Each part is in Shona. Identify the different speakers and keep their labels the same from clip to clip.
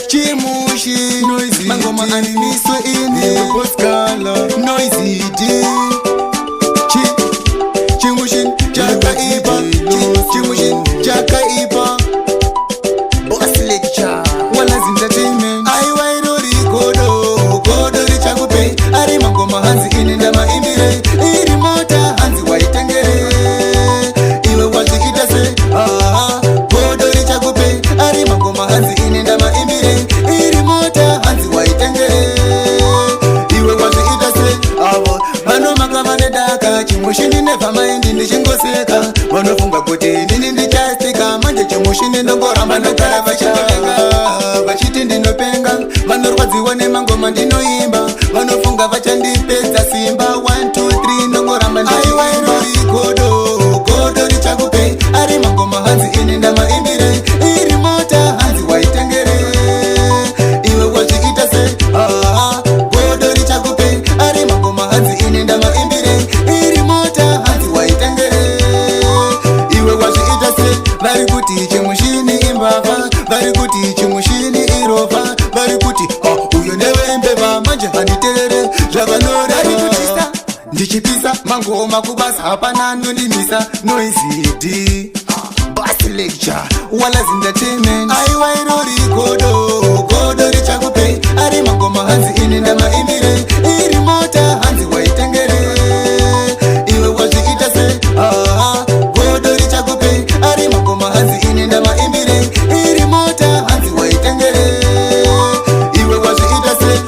Speaker 1: Chimushi noisy mangoma animiswe ini Poskala noisy D Chimushin Jakaiba Chimushin Jakaiba Boss lecture Wallace Entertainment Aiwairori Kodo Richakupe Ari mangoma hanzi ini ndama imbire Iri mota hanzi waitengere Iwe wazi itase Kodo Richakupe Ari mangoma hanzi ini ndama imbire Iri mota hanzi waitengere Iwe wazi itase Vano makamane daka Chimushini never mind ndichingoseka Vanofunga kuti nini ndichastika Manje chimushini ndongoramba ndogara vachitenga Vachiti ndinopenga Vanorwadziwa nemangoma ndinoimba Vanofunga vachandipedza simba 1, 2, 3 ndongoramba ndichiimba Kodo richakupe Ari mangoma hanzi ini ndamaimbire Iri mota hanzi waitengere Iwe wazviita se Kodo richakupe Ari mangoma hanzi ini ndamaimbire Iri mota hanzi waitengere Iwe wazviita se Vari kuti chimushini imbava Vari kuti chimushini irova Vari kuti uyo ndewembeva Manje handiterere zvavanora ndichipisa mangoma kubasa hapana nondimisa noisy D Boss lecture Wallace Entertainment Aiwairori Kodo richakupe Ari mangoma hanzi ini ndamaimbire Iri mota hanzi waitengere Iwe wazviita se Kodo richakupe Ari mangoma hanzi ini ndamaimbire Iri mota hanzi waitengere Iwe wazviita se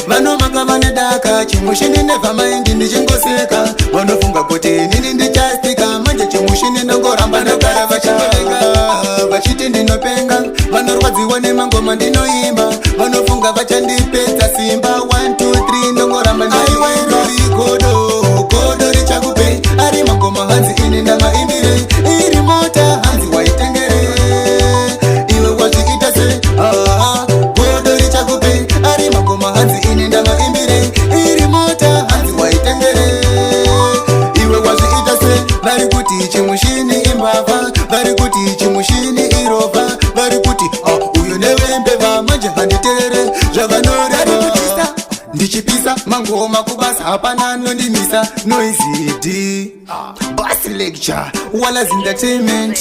Speaker 1: Vano makavane daka Chimushini never mind ndichingoseka Vanofunga kuti nini ndichastika Manje chimushini ndongoramba ndogara vachitenga Vachiti ndinopenga Vanorwadziwa nemangoma ndinoimba Vanofunga vachandipedza simba 1, 2, 3 ndongoramba ndichiimba Kodo richakupe Ari mangoma hanzi ini ndamaimbire Iri mota hanzi waitengere Iwe wazviita se Kodo richakupe Ari mangoma hanzi ini ndamaimbire Iri mota hanzi waitengere Iwe wazviita se Vari kuti chimushini imbava Vari kuti chimushini irova Vari kuti uyo ndewembeva Manje handiterere zvavanora ndichipisa mangoma kubasa hapana nondimisa noisy D Boss lecture Wallace Entertainment